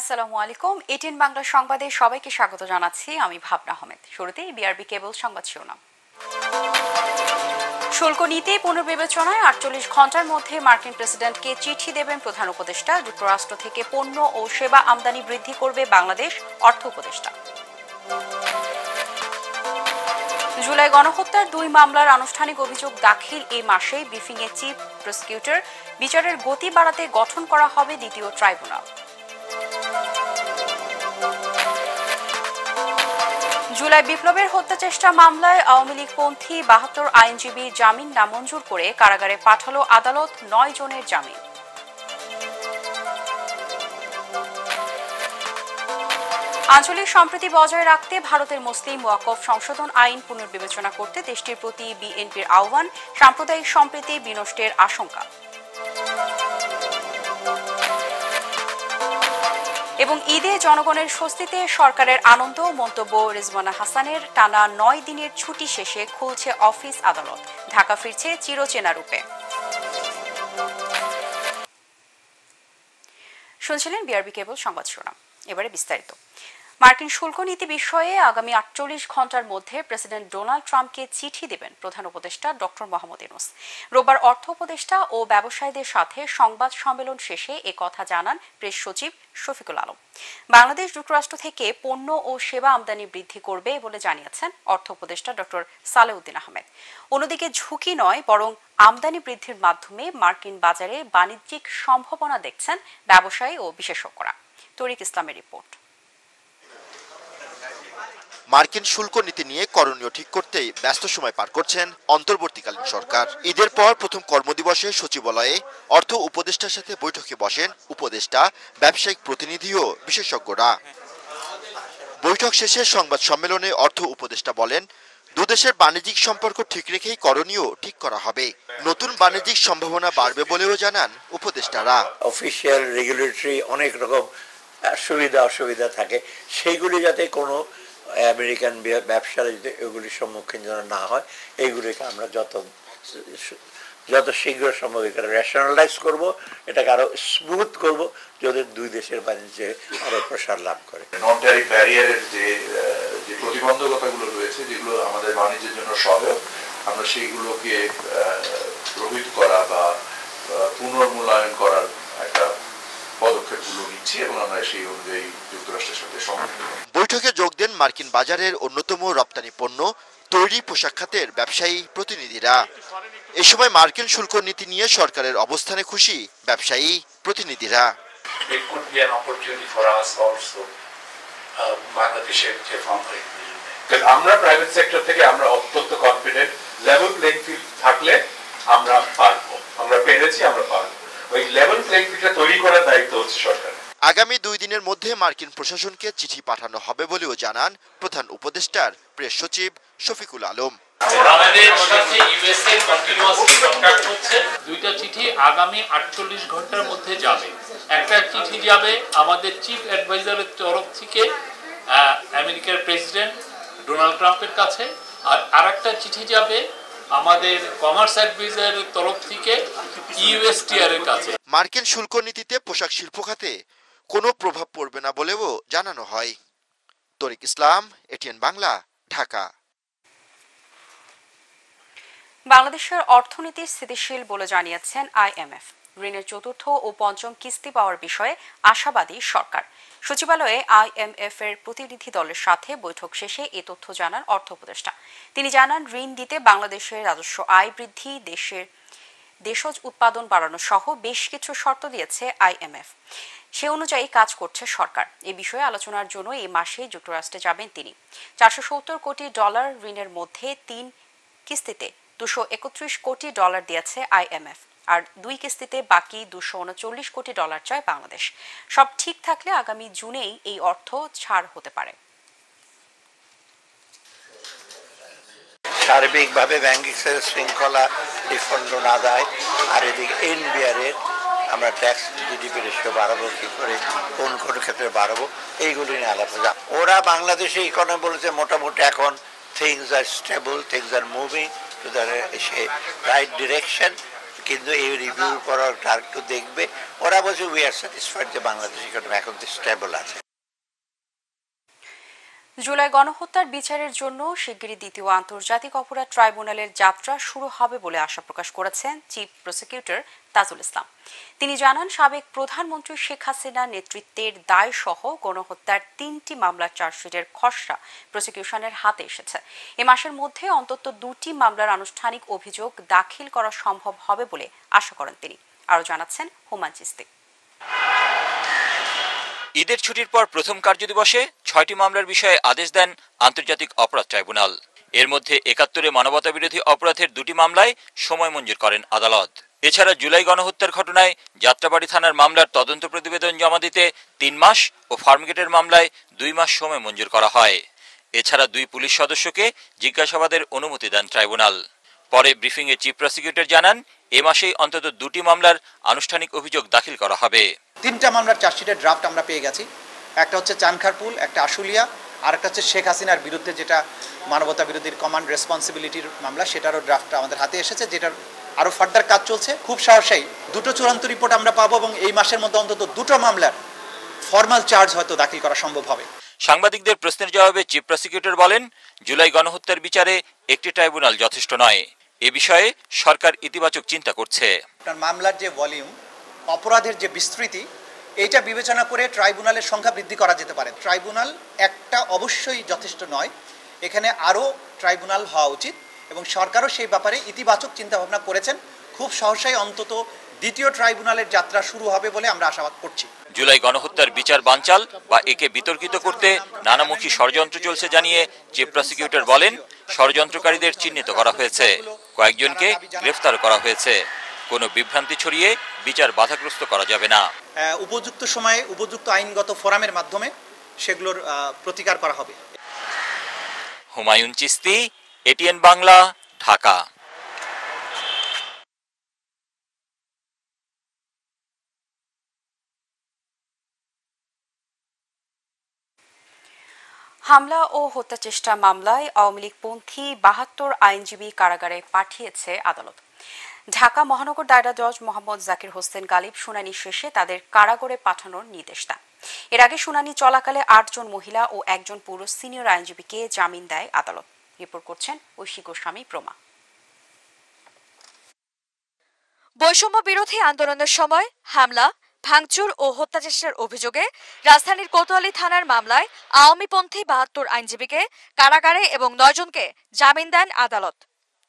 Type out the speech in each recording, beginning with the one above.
আসসালামু আলাইকুম। এটিএন বাংলা সংবাদে সবাইকে স্বাগত জানাচ্ছি। আমি ভাবনা আহমেদ। শুরুতেই বিআরবি কেবল সংবাদ শিরোনাম। শুল্ক নীতি পুনর্বিবেচনায় ৪৮ ঘণ্টার মধ্যে মার্কিন প্রেসিডেন্টকে চিঠি দেবেন প্রধান উপদেষ্টা। যুক্তরাষ্ট্র থেকে পণ্য ও সেবা আমদানি বৃদ্ধি করবে বাংলাদেশ, অর্থ উপদেষ্টা। জুলাই গণহত্যার ২ মামলার আনুষ্ঠানিক অভিযোগ দাখিল এই মাসেই ব্রিফিংয়ে চিফ প্রসিকিউটর। বিচারের গতি বাড়াতে গঠন করা হবে দ্বিতীয় ট্রাইব্যুনাল। জুলাই বিপ্লবের হত্যা চেষ্টা মামলায় আওয়ামী লীগপন্থী ৭২ আইনজীবী জামিন নামঞ্জুর করে কারাগারে পাঠালো আদালত। ৯ জনের জামিন। আঞ্চলিক সম্প্রীতি বজায় রাখতে ভারতের মুসলিম ওয়াকফ সংশোধন আইন পুনর্বিবেচনা করতে দেশটির প্রতি বিএনপির আহ্বান। সাম্প্রদায়িক সম্প্রীতি বিনষ্টের আশঙ্কা। এবং ঈদে জনগণের স্বস্তিতে সরকারের আনন্দ। মন্তব্য রিজওয়ানা হাসানের। টানা ৯ দিনের ছুটি শেষে খুলছে অফিস আদালত। ঢাকা ফিরছে চিরচেনা রূপে। শুনছিলেন বিআরবি কেবল সংবাদ শিরোনাম। এবারে বিস্তারিত। মার্কিন শুল্ক নীতি বিষয়ে আগামী ৪৮ ঘণ্টার মধ্যে প্রেসিডেন্ট ডোনাল্ড ট্রাম্পকে চিঠি দেবেন প্রধান উপদেষ্টা ডক্টর মোহাম্মদ ইউনূস। রোববার অর্থ উপদেষ্টা ও ব্যবসায়ীদের সাথে সংবাদ সম্মেলন শেষে একথা জানান প্রেস সচিব শফিকুল আলম। বাংলাদেশ যুক্তরাষ্ট্র থেকে পণ্য ও সেবা আমদানি বৃদ্ধি করবে বলে জানিয়েছেন অর্থ উপদেষ্টা ডক্টর সালেউদ্দিন আহমেদ। অন্যদিকে ঝুঁকি নয়, বরং আমদানি বৃদ্ধির মাধ্যমে মার্কিন বাজারে বাণিজ্যিক সম্ভাবনা দেখছেন ব্যবসায়ী ও বিশেষজ্ঞরা। তরিক ইসলামের রিপোর্ট। মার্কিন শুল্ক নীতি নিয়ে করণীয় ঠিক করতেই ব্যস্ত সময় পার করছেন অন্তর্বর্তীকালীন সরকার। ঈদের পর প্রথম কর্মদিবসে সচিবালয়ে অর্থ উপদেষ্টার সাথে বৈঠকে বসেন উপদেষ্টা, ব্যবসায়িক প্রতিনিধি ও বিশেষজ্ঞরা। বৈঠক শেষে সংবাদ সম্মেলনে অর্থ উপদেষ্টা বলেন, দুদেশের বাণিজ্যিক সম্পর্ক ঠিক রেখেই করণীয় ঠিক করা হবে। নতুন বাণিজ্যিক সম্ভাবনা বাড়বে বলেও জানান উপদেষ্টারা। অফিসিয়াল রেগুলেটরি অনেক রকম সুবিধা অসুবিধা থাকে, সেইগুলি যাতে কোনো আমেরিকান ব্যবসায়ী এগুলির সম্মুখীন যেন না হয়, এইগুলিকে আমরা যত শীঘ্র সম্ভব এখানে রেশনালাইজ করব, এটাকে আরো স্মুথ করব, যাতে দুই দেশের বাণিজ্যে আরো প্রসার লাভ করে। নন ট্যারিফ ব্যারিয়ারের যে প্রতিবন্ধকতাগুলো রয়েছে, যেগুলো আমাদের বাণিজ্যের জন্য সহায়ক, আমরা সেইগুলোকে রহিত করা বা পুনর্মূল্যায়ন করার একটা পদক্ষেপগুলো নিচ্ছি এবং আমরা সেই অনুযায়ী যুক্তরাষ্ট্রের সাথে সম্মত। বৈঠকে যোগ দেন মার্কিন বাজারের অন্যতম রপ্তানি পণ্য তৈরি পোশাক খাতের ব্যবসায়ী প্রতিনিধিরা। এ সময় মার্কিন শুল্ক নীতি নিয়ে সরকারের অবস্থানে খুশি ব্যবসায়ী প্রতিনিধিরা। আমরা প্রাইভেট সেক্টর থেকে আমরা অত্যন্ত কনফিডেন্ট, লেভেল প্লেইং ফিল্ড থাকলে আমরা পারবো, আমরা পেরেছি, আমরা পারবো। ওই লেভেল প্লেইং ফিল্ডটা তৈরি করার দায়িত্ব হচ্ছে সরকার। আগামী 2 দিনের মধ্যে মার্কিন প্রশাসনকে চিঠি পাঠানো হবে বলেও জানান প্রধান উপদেষ্টার প্রেস সচিব শফিকুল আলম। আমাদের সাথে ইউএসএ কন্টিনিউয়াসলি কন্টাক্ট হচ্ছে। 2টা চিঠি আগামী 48 ঘন্টার মধ্যে যাবে। একটা চিঠি যাবে আমাদের চিফ অ্যাডভাইজারের তরফ থেকে আমেরিকার প্রেসিডেন্ট ডোনাল্ড ট্রাম্পের কাছে, আর আরেকটা চিঠি যাবে আমাদের কমার্স অ্যাডভাইজারের তরফ থেকে ইউএসটিআর এর কাছে। মার্কিন শুল্ক নীতিতে পোশাক শিল্প খাতে কোনো প্রভাব পড়বে না বলেও জানানো হয়। তরিক ইসলাম, এটিএন বাংলা, ঢাকা। বাংলাদেশের অর্থনীতি স্থিতিশীল বলে জানিয়েছেন আইএমএফ। ঋণের ৪র্থ ও ৫ম কিস্তি পাওয়ার বিষয়ে আশাবাদী সরকার। সচিবালয়ে আইএমএফ এর প্রতিনিধি দলের সাথে বৈঠক শেষে এ তথ্য জানান অর্থ উপদেষ্টা। তিনি জানান, ঋণ দিতে বাংলাদেশের রাজস্ব আয় বৃদ্ধি, দেশজ উৎপাদন বাড়ানো সহ বেশ কিছু শর্ত দিয়েছে আইএমএফ। সে অনুযায়ী কাজ করছে সরকার। এ বিষয়ে আলোচনার জন্য এই মাসে যুক্তরাষ্ট্রে যাবেন তিনি। $470 কোটি ঋণের মধ্যে 3 কিস্তিতে $231 কোটি দিয়েছে আইএমএফ, আর 2 কিস্তিতে বাকি $239 কোটি চায় বাংলাদেশ। সব ঠিক থাকলে আগামী জুনেই এই অর্থ ছাড় হতে পারে। সার্বিকভাবে ব্যাংকিং শৃঙ্খলা রিফন্ড আদায়, আর এদিকে এনবিআর এর আমরা ট্যাক্স জিডিপি রেশিও বাড়াবো, কি করে কোন কোন ক্ষেত্রে বাড়াবো, এইগুলি নিয়ে আলাদা। ওরা বাংলাদেশে ইকোনমি বলেছে মোটামুটি এখন things are stable, things are moving to the right direction, কিন্তু এই রিভিউর পর একটু দেখবে। ওরা বলছে উই আর স্যাটিসফাইড যে বাংলাদেশ ইকোনমি এখন স্টেবল আছে। জুলাই গণহত্যার বিচারের জন্য শিগগিরই দ্বিতীয় আন্তর্জাতিক অপরাধ ট্রাইব্যুনালের যাত্রা শুরু হবে বলে আশা প্রকাশ করেছেন চিফ প্রসিকিউটর তাজুল ইসলাম। তিনি জানান, সাবেক প্রধানমন্ত্রী শেখ হাসিনার নেতৃত্বের দায়সহ গণহত্যার 3টি মামলার চার্জশিটের খসড়া প্রসিকিউশনের হাতে এসেছে। এ মাসের মধ্যে অন্তত 2টি মামলার আনুষ্ঠানিক অভিযোগ দাখিল করা সম্ভব হবে বলে আশা করেন তিনি। আরও জানাচ্ছেন হুমায়ুন চিস্তি। ঈদের ছুটির পর প্রথম কার্যদিবসে 6টি মামলার বিষয়ে আদেশ দেন আন্তর্জাতিক অপরাধ ট্রাইব্যুনাল। এর মধ্যে ৭১-এ মানবতাবিরোধী অপরাধের 2টি মামলায় সময় মঞ্জুর করেন আদালত। এছাড়া জুলাই গণহত্যার ঘটনায় যাত্রাবাড়ি থানার মামলার তদন্ত প্রতিবেদন জমা দিতে 3 মাস ও ফার্মগেটের মামলায় 2 মাস সময় মঞ্জুর করা হয়। এছাড়া 2 পুলিশ সদস্যকে জিজ্ঞাসাবাদের অনুমতি দেন ট্রাইব্যুনাল। পরে ব্রিফিংয়ে চিফ প্রসিকিউটর জানান, এ মাসেই অন্তত 2টি মামলার আনুষ্ঠানিক অভিযোগ দাখিল করা হবে। 3টা মামলার চার্জশিটের ড্রাফট আমরা পেয়ে গেছি। একটা হচ্ছে চানখারপুল, একটা আশুলিয়া, আর একটা হচ্ছে শেখ হাসিনার বিরুদ্ধে যেটা মানবতা বিরোধীর কমান্ড রেসপন্সিবিলিটির মামলা, সেটারও ড্রাফটটা আমাদের হাতে এসেছে, যেটার আরও ফার্দার কাজ চলছে। খুব সহসাই 2টো চূড়ান্ত রিপোর্ট আমরা পাবো এবং এই মাসের মধ্যে অন্তত 2টো মামলার ফর্মাল চার্জ হয়তো দাখিল করা সম্ভব হবে। সাংবাদিকদের প্রশ্নের জবাবে চিফ প্রসিকিউটর বলেন, জুলাই গণহত্যার বিচারে একটি ট্রাইব্যুনাল যথেষ্ট নয়। এ বিষয়ে সরকার ইতিবাচক চিন্তা করছে। মামলার যে ভলিউম, অপরাধের যে বিস্তৃতি, এইটা বিবেচনা করে ট্রাইব্যুনালের সংখ্যা বৃদ্ধি করা যেতে পারে। ট্রাইব্যুনাল একটা অবশ্যই যথেষ্ট নয়, এখানে আরও ট্রাইব্যুনাল হওয়া উচিত এবং সরকারও সেই ব্যাপারে ইতিবাচক চিন্তাভাবনা করেছেন। খুব সহসাই অন্তত দ্বিতীয় ট্রাইব্যুনালের যাত্রা শুরু হবে বলে আমরা আশাবাদ করছি। জুলাই গণহত্যার বিচার বানচাল বা একে বিতর্কিত করতে নানামুখী ষড়যন্ত্র চলছে জানিয়ে চিফ প্রসিকিউটর বলেন, ষড়যন্ত্রকারীদের চিহ্নিত করা হয়েছে, কয়েকজনকে গ্রেফতার করা হয়েছে। কোনো বিভ্রান্তি ছড়িয়ে বিচার বাধাগ্রস্ত করা যাবে না। উপযুক্ত সময়ে উপযুক্ত আইনগত ফোরামের মাধ্যমে সেগুলোর প্রতিকার করা হবে। হুমায়ুন চিস্তি, এটিএন বাংলা, ঢাকা। হামলা ও হত্যাচেষ্টা মামলায় আওয়ামী লীগপন্থী ৭২ আইনজীবী কারাগারে পাঠিয়েছে আদালত। ঢাকা মহানগর দায়রা জজ মোহাম্মদ জাকির হোসেন গালিব শুনানি শেষে তাদের কারাগারে পাঠানোর নির্দেশ দেন। এর আগে শুনানি চলাকালে 8 জন মহিলা ও 1 জন পুরুষ সিনিয়র আইনজীবীকে জামিন দেয় আদালত। রিপোর্ট করছেন ঐশী গোস্বামী প্রমা। বৈষম্য বিরোধী আন্দোলনের সময় হামলা, ভাঙচুর ও হত্যাচেষ্টার অভিযোগে রাজধানীর কোতোয়ালি থানার মামলায় আওয়ামীপন্থী ৭২ আইনজীবীকে কারাগারে এবং 9 জনকে জামিন দেন আদালত।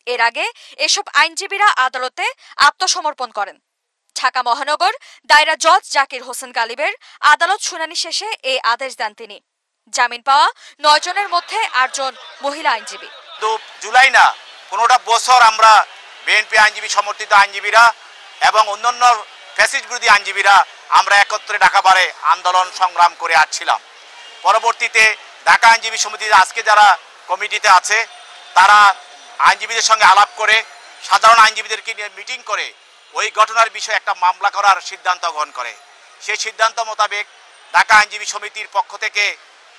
এর আগে এসব আইনজীবীরা আদালতে আত্মসমর্পণ করেন। ঢাকা মহানগর দায়রা জজ জাকির হোসেন গালিবের আদালত শুনানি শেষে এই আদেশ দেন তিনি। জামিন পাওয়া 9 জনের মধ্যে 8 জন মহিলা আইনজীবী। জুলাই না, 15টা বছর আমরা বিএনপি আইনজীবী সমর্থিত আইনজীবীরা এবং অন্যান্য ফ্যাসিস্ট বিরোধী আইনজীবীরা আমরা একত্রে ঢাকা বারে আন্দোলন সংগ্রাম করে আসছিলাম। পরবর্তীতে ঢাকা আইনজীবী সমিতিতে আজকে যারা কমিটিতে আছে তারা আইনজীবীদের সঙ্গে আলাপ করে সাধারণ আইনজীবীদেরকে নিয়ে মিটিং করে ওই ঘটনার বিষয়ে একটা মামলা করার সিদ্ধান্ত গ্রহণ করে। সেই সিদ্ধান্ত মোতাবেক ঢাকা আইনজীবী সমিতির পক্ষ থেকে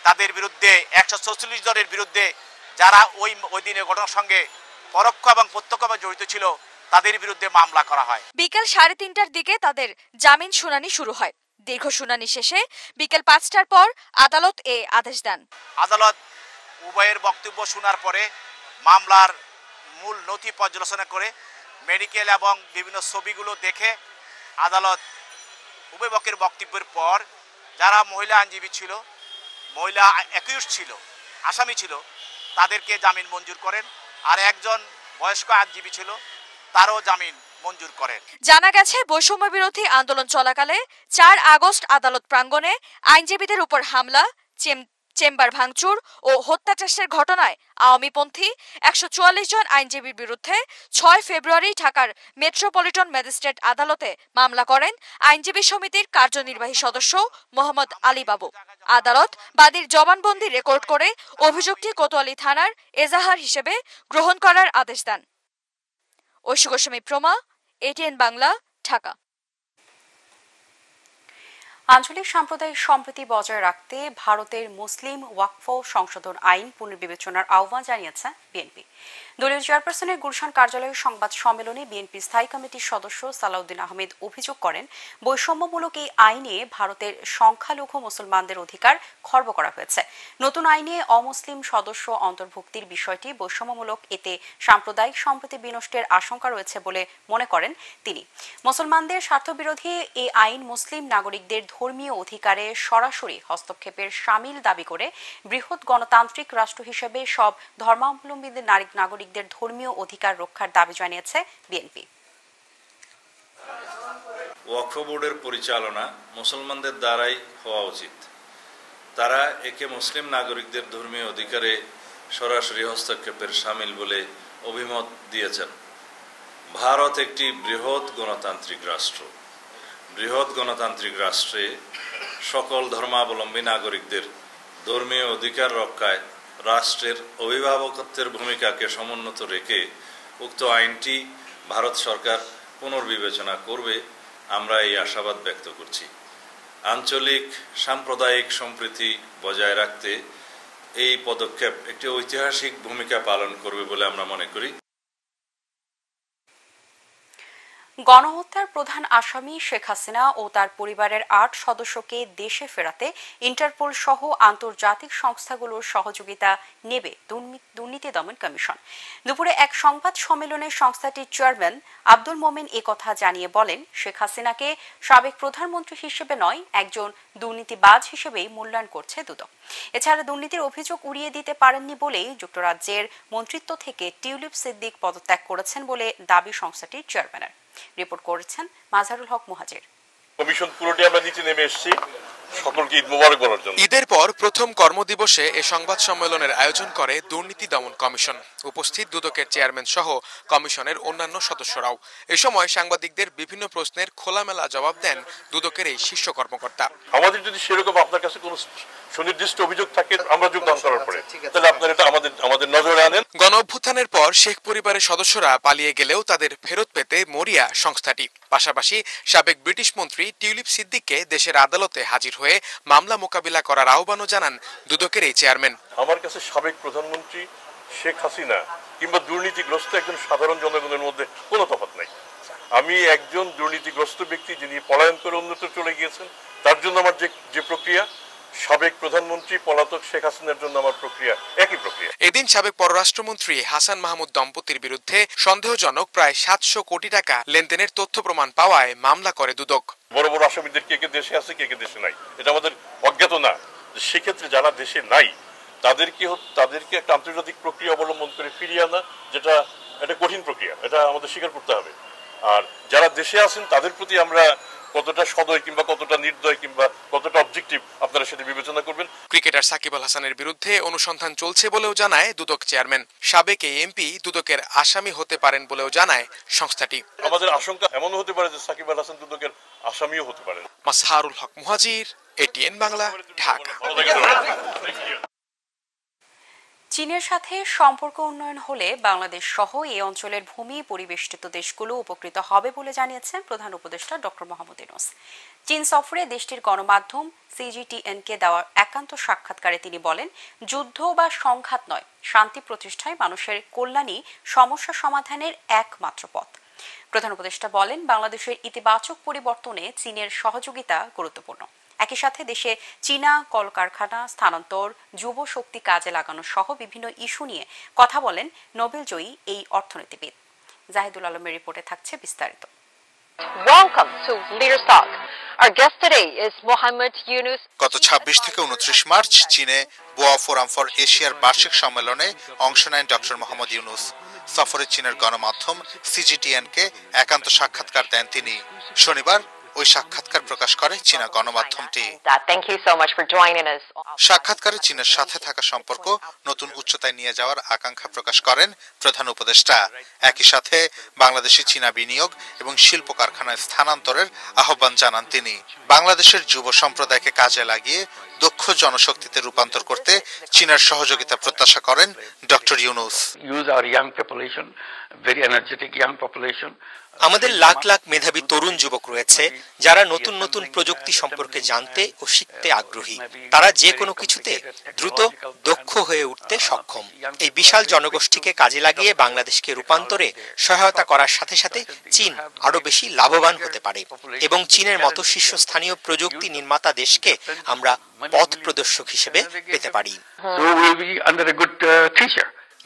তাদের বিরুদ্ধে 144 জনের বিরুদ্ধে যারা ওই দিনের ঘটনার সঙ্গে পরোক্ষ এবং প্রত্যক্ষভাবে জড়িত ছিল তাদের বিরুদ্ধে মামলা করা হয়। বিকেল 3:30টার দিকে তাদের জামিন শুনানি শুরু হয়। দীর্ঘ শুনানি শেষে বিকেল 5টার পর আদালত এই আদেশ দেন। আদালত উভয়ের বক্তব্য শোনার পরে মামলার মূল নথি পর্যালোচনা করে মেডিকেল এবং বিভিন্ন ছবিগুলো দেখে আদালত উভয় পক্ষের বক্তব্যের পর যারা মহিলা আইনজীবী ছিল, মহিলা অ্যাকিউজড ছিল, আসামি ছিল, তাদেরকে জামিন মঞ্জুর করেন। আর একজন বয়স্ক আইনজীবী ছিল, তারও জামিন মঞ্জুর করেন। জানা গেছে, বৈষম্য বিরোধী আন্দোলন চলাকালে 4 আগস্ট আদালত প্রাঙ্গণে আইনজীবীদের উপর হামলা, চেম্বার ভাঙচুর ও হত্যাচেষ্টার ঘটনায় আওয়ামীপন্থী 144 জন আইনজীবীর বিরুদ্ধে 6 ফেব্রুয়ারি ঢাকার মেট্রোপলিটন ম্যাজিস্ট্রেট আদালতে মামলা করেন আইনজীবী সমিতির কার্যনির্বাহী সদস্য মোহাম্মদ আলী বাবু। আদালত বাদীর জবানবন্দি রেকর্ড করে অভিযোগটি কোতোয়ালি থানার এজাহার হিসেবে গ্রহণ করার আদেশ দেন। ঐশী গোস্বামী প্রমা, এটিএন বাংলা, ঢাকা। আঞ্চলিক সাম্প্রদায়িক সম্প্রীতি বজায় রাখতে ভারতের মুসলিম ওয়াকফ সংশোধন আইন পুনর্বিবেচনার আহ্বান জানিয়েছে বিএনপি। দলীয় চেয়ারপারসনের গুলশান কার্যালয়ের সংবাদ সম্মেলনে বিএনপি স্থায়ী কমিটির সদস্য সালাউদ্দিন আহমেদ অভিযোগ করেন, বৈষম্যমূলক এই আইনে ভারতের সংখ্যালঘু মুসলমানদের অধিকার খর্ব করা হয়েছে। নতুন আইনে অমুসলিম সদস্য অন্তর্ভুক্তির বিষয়টি বৈষম্যমূলক, এতে সাম্প্রদায়িক সম্প্রীতি বিনষ্টের আশঙ্কা রয়েছে বলে মনে করেন তিনি। মুসলমানদের স্বার্থবিরোধী এই আইন মুসলিম নাগরিকদের ধর্মীয় অধিকারে সরাসরি হস্তক্ষেপের শামিল দাবি করে বৃহৎ গণতান্ত্রিক রাষ্ট্র হিসেবে সব ধর্মাবলম্বীদের নাগরিকদের ধর্মীয় অধিকার রক্ষার দাবি জানিয়েছে বিএনপি। ওয়াকফ বোর্ডের পরিচালনা মুসলমানদের দ্বারাই হওয়া উচিত। তারা একে মুসলিম নাগরিকদের ধর্মীয় অধিকারে সরাসরি হস্তক্ষেপের শামিল বলে অভিমত দিয়েছেন। ভারত একটি বৃহৎ গণতান্ত্রিক রাষ্ট্র। বৃহৎ গণতান্ত্রিক রাষ্ট্রে সকল ধর্মাবলম্বী নাগরিকদের ধর্মীয় অধিকার রক্ষায় রাষ্ট্রের অভিভাবকত্বের ভূমিকাকে সমুন্নত রেখে উক্ত আইনটি ভারত সরকার পুনর্বিবেচনা করবে, আমরা এই আশাবাদ ব্যক্ত করছি। আঞ্চলিক সাম্প্রদায়িক সম্প্রীতি বজায় রাখতে এই পদক্ষেপ একটি ঐতিহাসিক ভূমিকা পালন করবে বলে আমরা মনে করি। গণহত্যার প্রধান আসামি শেখ হাসিনা ও তার পরিবারের ৮ সদস্যকে দেশে ফেরাতে ইন্টারপোল সহ আন্তর্জাতিক সংস্থাগুলোর সহযোগিতা নেবে দুর্নীতি দমন কমিশন। দুপুরে এক সংবাদ সম্মেলনে সংস্থাটির চেয়ারম্যান আব্দুল মোমেন একথা জানিয়ে বলেন, শেখ হাসিনাকে সাবেক প্রধানমন্ত্রী হিসেবে নয়, একজন দুর্নীতিবাজ হিসেবেই মূল্যায়ন করছে দুদক। এছাড়া দুর্নীতির অভিযোগ উড়িয়ে দিতে পারেননি বলেই যুক্তরাজ্যের মন্ত্রিত্ব থেকে টিউলিপ সিদ্দিক পদত্যাগ করেছেন বলে দাবি সংস্থাটির চেয়ারম্যানের। রিপোর্ট করেছেন মাজহারুল হক মুহাজির। কমিশন পুরোটি আমরা নিচে নেমে এসেছি সকলকে ঈদ মোবারক বলার জন্য। ঈদের পর প্রথম কর্মদিবসে এ সংবাদ সম্মেলনের আয়োজন করে দুর্নীতি দমন কমিশন। উপস্থিত দুদকের চেয়ারম্যান সহ কমিশনের অন্যান্য সদস্যরাও। এ সময় সাংবাদিকদের বিভিন্ন প্রশ্নের খোলামেলা জবাব দেন দুদকের এই শীর্ষ কর্মকর্তা। আমাদের যদি সেরকম আপনার কাছে কোনো সুনির্দিষ্ট অভিযোগ থাকে আমরা যোগদান করার পরে, তাহলে আপনারা এটা আমাদের নজরে আনেন। গণ অভ্যুত্থানের পর শেখ পরিবারের সদস্যরা পালিয়ে গেলেও তাদের ফেরত পেতে মরিয়া সংস্থাটি। পাশাপাশি সাবেক ব্রিটিশ মন্ত্রী টিউলিপ সিদ্দিককে দেশের আদালতে হাজির হয়ে মামলা মোকাবিলা করার আহ্বানও জানান দুদকের এই চেয়ারম্যান। আমার কাছে সাবেক প্রধানমন্ত্রী শেখ হাসিনা কিংবা দুর্নীতিগ্রস্ত একজন সাধারণ জনগণের মধ্যে কোনো তফাৎ নাই। আমি একজন দুর্নীতিগ্রস্ত ব্যক্তি যিনি পলায়ন করে অন্যত্র চলে গিয়েছেন, তার জন্য আমার যে প্রক্রিয়া, সাবেক প্রধানমন্ত্রী পলাতক শেখ হাসিনার জন্য আমার প্রক্রিয়া একই প্রক্রিয়া। এদিন সাবেক পররাষ্ট্রমন্ত্রী হাসান মাহমুদ দম্পতির বিরুদ্ধে সন্দেহজনক প্রায় ৭০০ কোটি টাকা লেনদেনের তথ্য প্রমাণ পাওয়ায় মামলা করে দুদক। বড় বড় আসামিদের কে কে দেশে আছে, কে কে দেশে নাই, এটা আমাদের অজ্ঞাত না। সেক্ষেত্রে যারা দেশে নাই তাদেরকে একটা আন্তর্জাতিক প্রক্রিয়া অবলম্বন করে ফিরিয়ে আনা, যেটা একটা কঠিন প্রক্রিয়া, এটা আমাদের স্বীকার করতে হবে। আর যারা দেশে আছেন তাদের প্রতি আমরা কতটা সদয় কিংবা কতটা নির্দয় কিংবা কতটা অবজেক্টিভ আপনারা সেটা বিবেচনা করবেন। ক্রিকেটার সাকিব আল হাসানের বিরুদ্ধে অনুসন্ধান চলছে বলেও জানায় দুদক চেয়ারম্যান। সাবেক এই এমপি দুদকের আসামি হতে পারেন বলেও জানায় সংস্থাটি। আমাদের আশঙ্কা এমন হতে পারে যে সাকিব আল হাসান দুদকের আসামিও হতে পারেন। মাজহারুল হক মুহাজির, এটিএন বাংলা, ঢাকা। চীনের সাথে সম্পর্ক উন্নয়ন হলে বাংলাদেশ সহ এই অঞ্চলের ভূমি পরিবেষ্টিত দেশগুলো উপকৃত হবে বলে জানিয়েছেন প্রধান উপদেষ্টা ডক্টর মোহাম্মদ ইউনূস। চীন সফরে দেশটির গণমাধ্যম সিজিটিএনকে দেওয়া একান্ত সাক্ষাৎকারে তিনি বলেন, যুদ্ধ বা সংঘাত নয়, শান্তি প্রতিষ্ঠায় মানুষের কল্যাণই সমস্যা সমাধানের একমাত্র পথ। প্রধান উপদেষ্টা বলেন, বাংলাদেশের ইতিবাচক পরিবর্তনে চীনের সহযোগিতা গুরুত্বপূর্ণ। একই সাথে দেশে চীনা কলকারখানা স্থানান্তর, যুব শক্তি কাজে লাগানো সহ বিভিন্ন ইস্যু নিয়ে কথা বলেন নোবেলজয়ী এই অর্থনীতিবিদ। জাহিদুল আলমের রিপোর্টে থাকছে বিস্তারিত। Welcome to Leaders Talk. Our guest today is Mohammed Yunus. গত ২৬ থেকে ২৯ মার্চ চীনে বোয়া ফোরাম ফর এশিয়ার বার্ষিক সম্মেলনে অংশ নেন ডক্টর মোহাম্মদ ইউনূস। সফরে চীনের গণমাধ্যম সিজিটিএনকে একান্ত সাক্ষাৎকার দেন তিনি। শনিবার ওই সাক্ষাৎকার প্রকাশ করে চীনা গণমাধ্যমটি। সাক্ষাৎকারে চীনের সাথে থাকা সম্পর্ক নতুন উচ্চতায় নিয়ে যাওয়ার আকাঙ্ক্ষা প্রকাশ করেন প্রধান উপদেষ্টা। একই সাথে বাংলাদেশি চীনা বিনিয়োগ এবং শিল্প কারখানায় স্থানান্তরের আহ্বান জানান তিনি। বাংলাদেশের যুব সম্প্রদায়কে কাজে লাগিয়ে দক্ষ জনশক্তিতে রূপান্তর করতে চীনের সহযোগিতা প্রত্যাশা করেন doctor Yunus. Use our young population, very energetic young population, আমাদের লাখ লাখ মেধাবী তরুণ যুবক রয়েছে যারা নতুন নতুন প্রযুক্তি সম্পর্কে জানতে ও শিখতে আগ্রহী। তারা যে কোনো কিছুতে দ্রুত দক্ষ হয়ে উঠতে সক্ষম। এই বিশাল জনগোষ্ঠীকে কাজে লাগিয়ে বাংলাদেশকে রূপান্তরে সহায়তা করার সাথে সাথে চীন আরো বেশি লাভবান হতে পারে এবং চীনের মতো শীর্ষস্থানীয় প্রযুক্তি নির্মাতা দেশকে আমরা পথ প্রদর্শক হিসেবে পেতে পারি।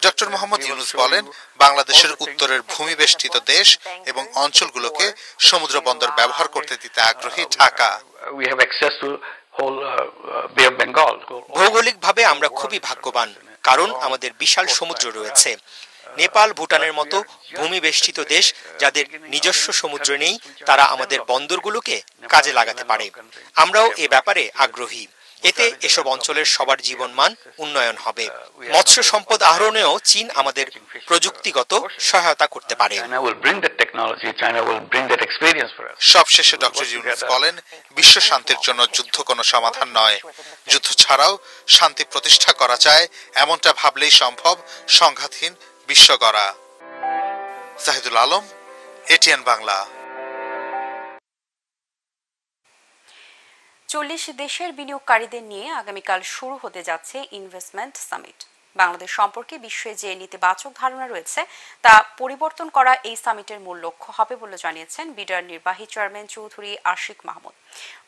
ডক্টর মোহাম্মদ ইউনূস বলেন, বাংলাদেশের উত্তরের ভূমিবেষ্টিত দেশ এবং অঞ্চলগুলোকে সমুদ্র বন্দর ব্যবহার করতে দিতে আগ্রহী ঢাকা। ভৌগোলিকভাবে আমরা খুবই ভাগ্যবান, কারণ আমাদের বিশাল সমুদ্র রয়েছে। নেপাল, ভুটানের মতো ভূমিবেষ্টিত দেশ যাদের নিজস্ব সমুদ্র নেই, তারা আমাদের বন্দরগুলোকে কাজে লাগাতে পারে। আমরাও এ ব্যাপারে আগ্রহী। এতে এসব অঞ্চলের সবার জীবনমান উন্নয়ন হবে। মৎস্য সম্পদ আহরণেও চীন আমাদের প্রযুক্তিগত সহায়তা করতে পারে। সবশেষে ডক্টর ইউনূস বলেন, বিশ্ব শান্তির জন্য যুদ্ধ কোনো সমাধান নয়। যুদ্ধ ছাড়াও শান্তি প্রতিষ্ঠা করা যায়, এমনটা ভাবলেই সম্ভব সংঘাতহীন বিশ্ব গড়া। জাহিদুল আলম, এটিএন বাংলা। 40 দেশের বিনিয়োগকারীদের নিয়ে আগামীকাল শুরু হতে যাচ্ছে ইনভেস্টমেন্ট সামিট। বাংলাদেশ সম্পর্কে বিশ্বে যে নেতিবাচক ধারণা রয়েছে তা পরিবর্তন করা এই সামিটের মূল লক্ষ্য হবে বলে জানিয়েছেন বিডার নির্বাহী চেয়ারম্যান চৌধুরী আশিক মাহমুদ।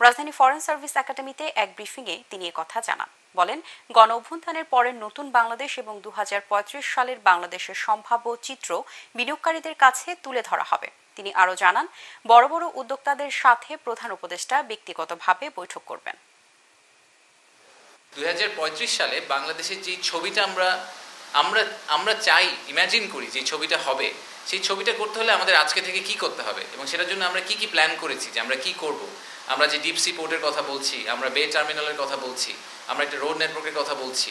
রাজধানী ফরেন সার্ভিস একাডেমিতে এক ব্রিফিংয়ে তিনি কথা জানান। বলেন, গণ অভ্যুত্থানের পরের নতুন বাংলাদেশ এবং 2035 সালের বাংলাদেশের সম্ভাব্য চিত্র বিনিয়োগকারীদের কাছে তুলে ধরা হবে। তিনি আরও জানান, বড় বড় উদ্যোক্তাদের সাথে প্রধান উপদেষ্টা ব্যক্তিগতভাবে বৈঠক করবেন। 2035 সালে বাংলাদেশের যে ছবিটা আমরা চাই, ইমাজিন করি যে ছবিটা হবে, সেই ছবিটা করতে হলে আমাদের আজকে থেকে কি করতে হবে এবং সেটার জন্য আমরা কি প্ল্যান করেছি যে আমরা কি করব। আমরা যে ডিপ সি পোর্টের কথা বলছি, আমরা বে টার্মিনালের কথা বলছি, আমরা একটা রোড নেটওয়ার্কের কথা বলছি,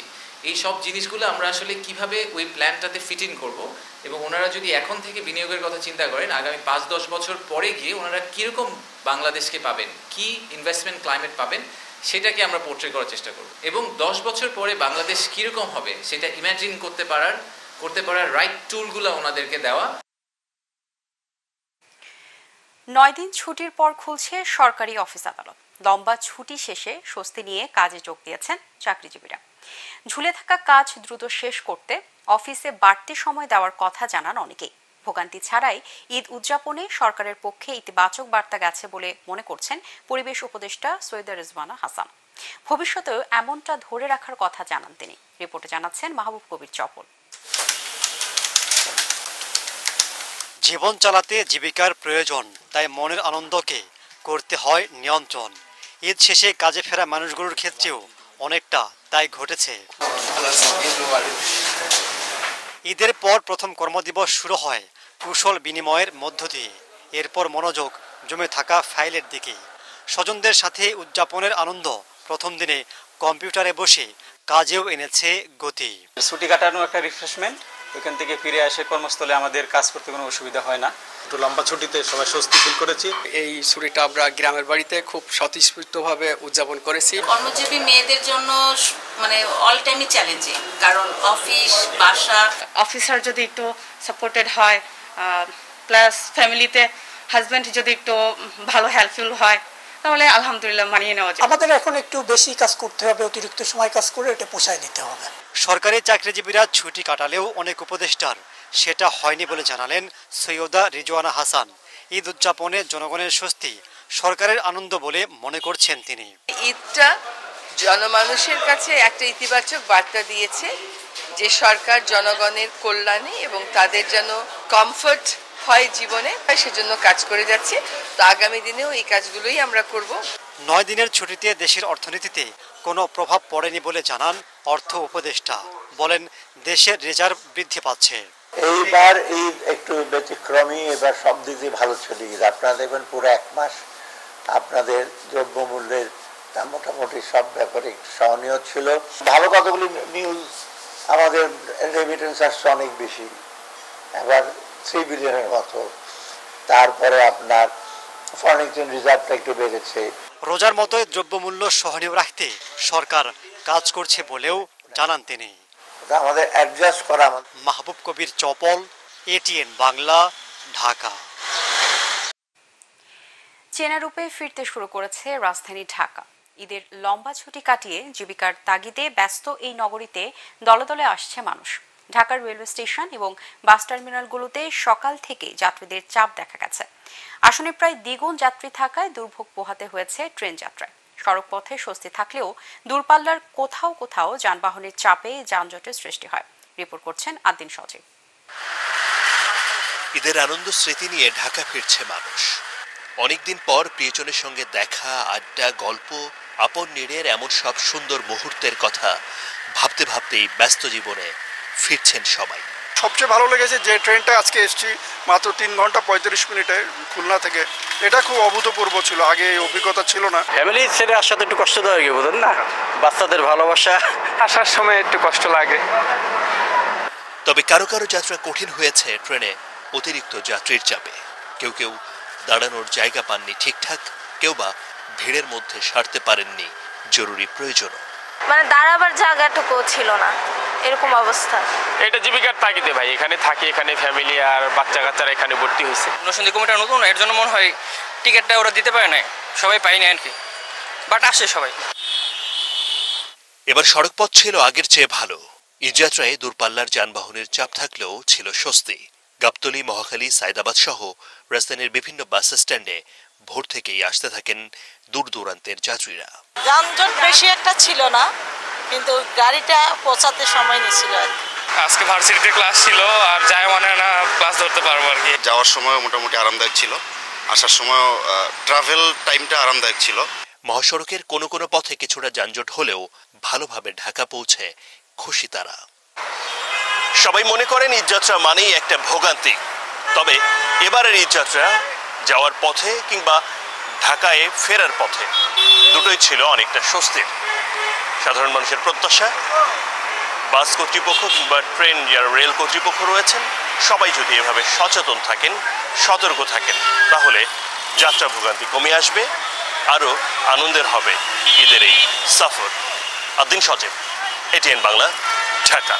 এই সব জিনিসগুলো আমরা আসলে কিভাবে ওই প্ল্যানটাতে ফিট ইন করবো এবং ওনারা যদি এখন থেকে বিনিয়োগের কথা চিন্তা করেন, আগামী 5-10 বছর পরে গিয়ে ওনারা কীরকম বাংলাদেশকে পাবেন, কি ইনভেস্টমেন্ট ক্লাইমেট পাবেন, সেটাকে আমরা পোর্ট্রে করার চেষ্টা করব এবং 10 বছর পরে বাংলাদেশ কীরকম হবে সেটা ইমাজিন করতে পারার রাইট টুলগুলো ওনাদেরকে দেওয়া। 9 দিন ছুটির পর খুলছে সরকারি অফিস আদালত। লম্বা ছুটি শেষে স্বস্তি নিয়ে কাজে যোগ দিয়েছেন চাকরিজীবীরা। ঝুলে থাকা কাজ দ্রুত শেষ করতে অফিসে বাড়তি সময় দেওয়ার কথা জানান অনেকেই। ভোগান্তি ছাড়াই ঈদ উদযাপনে সরকারের পক্ষে ইতিবাচক বার্তা গেছে বলে মনে করছেন পরিবেশ উপদেষ্টা সৈয়দা রিজওয়ানা হাসান। ভবিষ্যতেও এমনটা ধরে রাখার কথা জানান তিনি। রিপোর্টে জানাচ্ছেন মাহবুব কবির চপল। জীবন চালাতে জীবিকার প্রয়োজন, তাই মনের আনন্দকে করতে হয় নিয়ন্ত্রণ। ঈদ শেষে কাজে ফেরা মানুষগুলোর ক্ষেত্রেও অনেকটা তাই ঘটেছে। ঈদের পর প্রথম কর্মদিবস শুরু হয় কুশল বিনিময়ের মধ্য দিয়ে। এরপর মনোযোগ জমে থাকা ফাইলের দিকে। স্বজনদের সাথে উদযাপনের আনন্দ প্রথম দিনে কম্পিউটারে বসে কাজেও এনেছে গতি। ছুটি কাটানো একটা রিফ্রেশমেন্ট, ওইখান থেকে ফিরে আসে কর্মস্থলে আমাদের কাজ করতে কোনো অসুবিধা হয় না। একটু লম্বা ছুটিতে সবাই স্বস্তি ফিল করেছি। এই ছুটিটা আমরা গ্রামের বাড়িতে খুব স্বতঃস্ফূর্তভাবে উদযাপন করেছি। কর্মজীবী মেয়েদের জন্য মানে অল টাইমই চ্যালেঞ্জিং, কারণ অফিস, বাসা, অফিসার যদি একটু সাপোর্টেড হয়, প্লাস ফ্যামিলিতে হাজব্যান্ড যদি একটু ভালো হেল্পফুল হয়, তাহলে আলহামদুলিল্লাহ মানিয়ে নেওয়া যায়। আমাদের এখন একটু বেশি কাজ করতে হবে, অতিরিক্ত সময় কাজ করে এটা পোষায় নিতে হবে। সরকারি চাকরিজীবীরা ছুটি কাটালেও অনেক উপদেষ্টার সেটা হয়নি বলে জানালেন সৈয়দা রিজওয়ানা হাসান। ঈদ উদযাপনে জনগণের স্বস্তি সরকারের আনন্দ বলে মনে করছেন তিনি। ঈদটা জনমানুষের কাছে একটা ইতিবাচক বার্তা দিয়েছে যে সরকার জনগণের কল্যাণে এবং তাদের যেন কমফর্ট হয় জীবনে, সেজন্য কাজ করে যাচ্ছে। তো আগামী দিনেও এই কাজগুলোই আমরা করব। 9 দিনের ছুটিতে দেশের অর্থনীতিতে কোনো প্রভাব পড়েনি বলে জানান অর্থ উপদেষ্টা। বলেন, দেশের রিজার্ভ বৃদ্ধি পাচ্ছে। এইবার ঈদ একটু ব্যতিক্রমী, এবার সব দিক দিয়ে ভালো ছিল ঈদ। আপনারা দেখবেন পুরো 1 মাস আপনাদের দ্রব্যমূল্যের মোটামুটি সব ব্যাপারে সহনীয় ছিল। ভালো কতগুলি নিউজ, আমাদের রেমিটেন্স আসছে অনেক বেশি, এবার 3 বিলিয়নের মতো। তারপরে আপনার ফরেন এক্সচেঞ্জ রিজার্ভটা একটু বেড়েছে। রোজার মতোই দ্রব্যমূল্য সহনীয় রাখতে সরকার কাজ করছে বলেও জানান তিনি। আমাদের অ্যাডজাস্ট করা। মাহবুব কবির চপল, এটিএন বাংলা, ঢাকা। চেনা রূপে ফিরতে শুরু করেছে রাজধানী ঢাকা। ঈদের লম্বা ছুটি কাটিয়ে জীবিকার তাগিদে ব্যস্ত এই নগরীতে দলে দলে আসছে মানুষ। ঢাকার রেলওয়ে স্টেশন এবং বাস টার্মিনালগুলোতে সকাল থেকে যাত্রীদের চাপ দেখা গেছে। আসনে প্রায় দ্বিগুণ যাত্রী থাকায় দুর্ভোগ পোহাতে হয়েছে ট্রেন যাত্রায়। সড়ক পথে স্বস্তি থাকলেও দূরপাল্লার কোথাও কোথাও যানবাহনের চাপে যানজটের সৃষ্টি হয়। রিপোর্ট করছেন আদ্দিন সজীব। ঈদের আনন্দ স্মৃতি নিয়ে ঢাকা ফিরছে মানুষ। অনেকদিন পর প্রিয়জনের সঙ্গে দেখা, আড্ডা, গল্প, আপন নিড়ের এমন সব সুন্দর মুহূর্তের কথা ভাবতে ভাবতেই ব্যস্ত জীবনে ফিরছেন সবাই। সবচেয়ে ভালো লেগেছে যে ট্রেনটা আজকে এসছি মাত্র 3 ঘন্টা 35 মিনিটে খুলনা থেকে, এটা খুব অভূতপূর্ব ছিল, আগে এই অভিজ্ঞতা ছিল না। ফ্যামিলি ছেড়ে আসাতে একটু কষ্টদায়ক, বুঝেন না, বাচ্চাদের ভালোবাসা আসার সময় একটু কষ্ট লাগে। তবে কারো কারো যাত্রা কঠিন হয়েছে ট্রেনে অতিরিক্ত যাত্রীর চাপে। কেউ কেউ দাঁড়ানোর জায়গা পাননি ঠিকঠাক, কেউ বা ভিড়ের মধ্যে সারতে পারেননি জরুরি প্রয়োজনও। মানে দাঁড়াবার জায়গাটুকু ছিল না, এরকম অবস্থা। এটা জীবিকার তাগিদে ভাই, এখানে থাকি, এখানে ফ্যামিলি আর বাচ্চা কাচ্চারা এখানে ভর্তি হয়েছে। নরসিংদী কমিটা নতুন, এর জন্য মনে হয় টিকিটটা ওরা দিতে পারে না, সবাই পায়নি আর কি, বাট আসে সবাই। এবার সড়ক পথ ছিল আগের চেয়ে ভালো। ঈদযাত্রায় দূরপাল্লার যানবাহনের চাপ থাকলেও ছিল স্বস্তি। গাবতলী, মহাখালী, সায়দাবাদ সহ রাজধানীর বিভিন্ন বাস স্ট্যান্ডে ভোর থেকেই আসতে থাকেন দূর দূরান্তের যাত্রীরা। যানজট বেশি একটা ছিল না, কিন্তু গাড়িটা পৌঁছাতে সময় নিয়েছিল আর কি। আজকে ভার্সিটিতে ক্লাস ছিল, আর যায় মনে না ক্লাস ধরতে পারবো আর কি। যাওয়ার সময় মোটামুটি আরামদায়ক ছিল, আসার সময় ট্রাভেল টাইমটা আরামদায়ক ছিল। মহাসড়কের কোনো কোনো পথে কিছুটা যানজট হলেও ভালোভাবে ঢাকা পৌঁছে খুশি তারা। সবাই মনে করেন ঈদযাত্রা মানেই একটা ভোগান্তি, তবে এবারের ঈদযাত্রা যাওয়ার পথে কিংবা ঢাকায় ফেরার পথে দুটোই ছিল অনেকটা স্বস্তির। সাধারণ মানুষের প্রত্যাশা, বাস কর্তৃপক্ষ কিংবা ট্রেন যারা রেল কর্তৃপক্ষ রয়েছেন সবাই যদি এভাবে সচেতন থাকেন, সতর্ক থাকেন, তাহলে যাত্রা ভোগান্তি কমে আসবে, আরও আনন্দের হবে ঈদের এই সফর। Addin Sajib, ATN Bangla, Dhaka.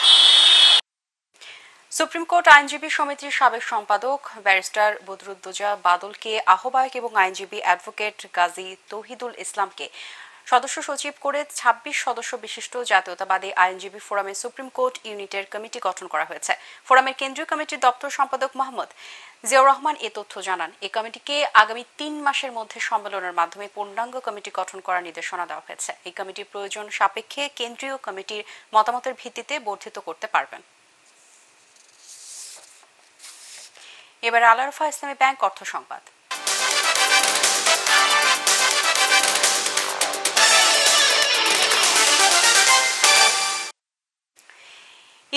Supreme court আইনজীবী সমিতির সাবেক সম্পাদক ব্যারিস্টার বদরুদ্দোজা বাদলকে আহ্বায়ক এবং আইনজীবী অ্যাডভোকেট গাজী তৌহিদুল ইসলামকে সদস্য সচিব করে 26 সদস্য বিশিষ্ট জাতীয়তাবাদী আইনজীবী ফোরামের সুপ্রিম কোর্ট ইউনিটের কমিটি গঠন করা হয়েছে। ফোরামের কেন্দ্রীয় কমিটির দপ্তর সম্পাদক মোহাম্মদ জিয়াউর রহমান এ তথ্য জানান। এই কমিটিকে আগামী 3 মাসের মধ্যে সম্মেলনের মাধ্যমে পূর্ণাঙ্গ কমিটি গঠন করার নির্দেশনা দেওয়া হয়েছে। এই কমিটির প্রয়োজন সাপেক্ষে কেন্দ্রীয় কমিটির মতামতের ভিত্তিতে বর্ধিত করতে পারবেন। এবার আল আরাফা ইসলামী ব্যাংক অর্থ সংবাদ।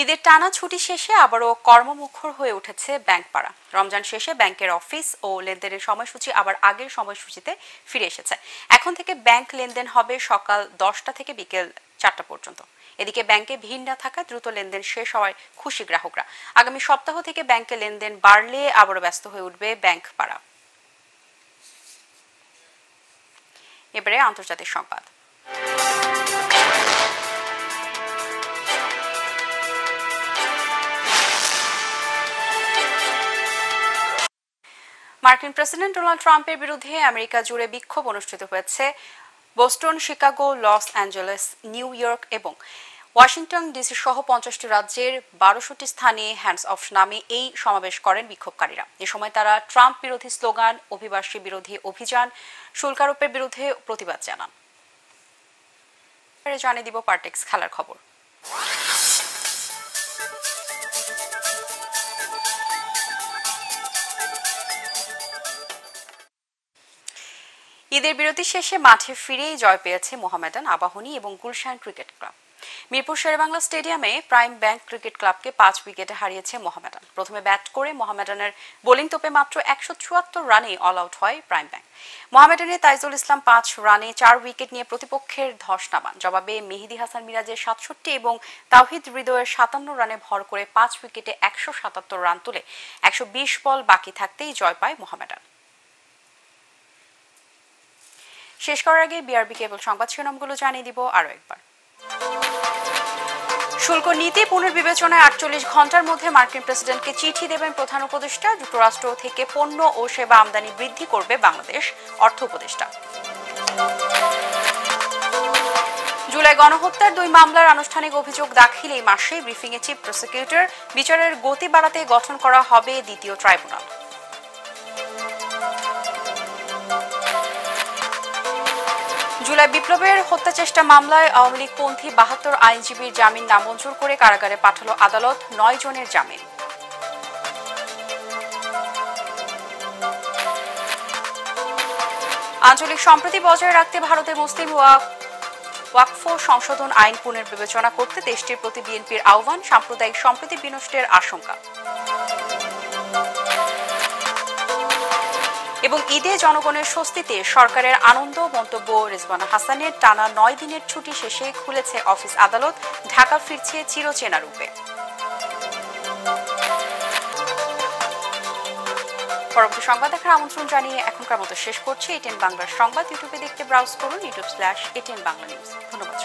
ঈদের টানা ছুটি শেষে আবারও কর্মমুখর হয়ে উঠেছে ব্যাংক পাড়া। রমজান শেষে ব্যাংকের অফিস ও লেনদেনের সময়সূচি আবার আগের সময়সূচিতে ফিরে এসেছে। এখন থেকে ব্যাংক লেনদেন হবে সকাল 10টা থেকে বিকেল 4টা পর্যন্ত। এদিকে ব্যাংকে ভিড় না থাকায় দ্রুত লেনদেন শেষ হওয়ায় খুশি গ্রাহকরা। আগামী সপ্তাহ থেকে ব্যাংকে লেনদেন বাড়লে আবারও ব্যস্ত হয়ে উঠবে ব্যাংক পাড়া। এবারে আন্তর্জাতিক সংবাদ। মার্কিন প্রেসিডেন্ট ডোনাল্ড ট্রাম্পের বিরুদ্ধে আমেরিকা জুড়ে বিক্ষোভ অনুষ্ঠিত হয়েছে। Boston, Chicago, Los Angeles, new York এবং ওয়াশিংটন ডিসি সহ 50টি রাজ্যের 1200টি স্থানে হ্যান্ডস অফ নামে এই সমাবেশ করেন বিক্ষোভকারীরা। এ সময় তারা ট্রাম্প বিরোধী স্লোগান, অভিবাসী বিরোধী অভিযান, শুল্ক আরোপের বিরুদ্ধে প্রতিবাদ জানান। জানিয়ে দিব পার্টেক্স খেলার খবর। ঈদের বিরতি শেষে মাঠে ফিরেই জয় পেয়েছে মোহামেডান, আবাহনী এবং গুলশান ক্রিকেট ক্লাব। মিরপুর শেরেবাংলা স্টেডিয়ামে প্রাইম ব্যাংক ক্রিকেট ক্লাবকে 5 উইকেটে হারিয়েছে মোহামেডান। প্রথমে ব্যাট করে মোহামেডানের বোলিং তোপে মাত্র 174 রানে অল আউট হয় প্রাইম ব্যাংক। মোহামেডানের তাইজুল ইসলাম 5 রানে 4 উইকেট নিয়ে প্রতিপক্ষের ধস নামান। জবাবে মেহেদী হাসান মিরাজের 67 এবং তাওহিদ হৃদয়ের 57 রানে ভর করে 5 উইকেটে 177 রান তুলে 120 বল বাকি থাকতেই জয় পায় মোহামেডান। শেষ করার আগে বিআরবি কেবল সংবাদ শিরোনামগুলো জানিয়ে দিব আরও একবার। শুল্ক নীতি পুনর্বিবেচনায় 48 ঘন্টার মধ্যে মার্কিন প্রেসিডেন্টকে চিঠি দেবেন প্রধান উপদেষ্টা। যুক্তরাষ্ট্র থেকে পণ্য ও সেবা আমদানি বৃদ্ধি করবে বাংলাদেশ, অর্থ উপদেষ্টা। জুলাই গণহত্যার 2 মামলার আনুষ্ঠানিক অভিযোগ দাখিল এই মাসে। ব্রিফিংয়ে চিফ প্রসিকিউটর। বিচারের গতি বাড়াতে গঠন করা হবে দ্বিতীয় ট্রাইব্যুনাল। জুলাই বিপ্লবের হত্যা চেষ্টা মামলায় আওয়ামী লীগপন্থী 72 আইনজীবীর জামিন নামঞ্জুর করে কারাগারে পাঠালো আদালত। 9 জনের জামিন। আঞ্চলিক সম্প্রীতি বজায় রাখতে ভারতে মুসলিম ওয়াকফ সংশোধন আইন পুনর্বিবেচনা করতে দেশটির প্রতি বিএনপির আহ্বান। সাম্প্রদায়িক সম্প্রীতি বিনষ্টের আশঙ্কা। এবং ঈদে জনগণের স্বস্তিতে সরকারের আনন্দ। মন্তব্য রিজওয়ানা হাসানের। টানা 9 দিনের ছুটি শেষে খুলেছে অফিস আদালত। ঢাকা ফিরছে চিরচেনা রূপে। পরবর্তী সংবাদ দেখার আমন্ত্রণ জানিয়ে এখনকার মতো শেষ করছি। এটিএন বাংলার সংবাদ ইউটিউবে দেখতে ব্রাউজ করুন youtube/ATN Bangla News। ধন্যবাদ।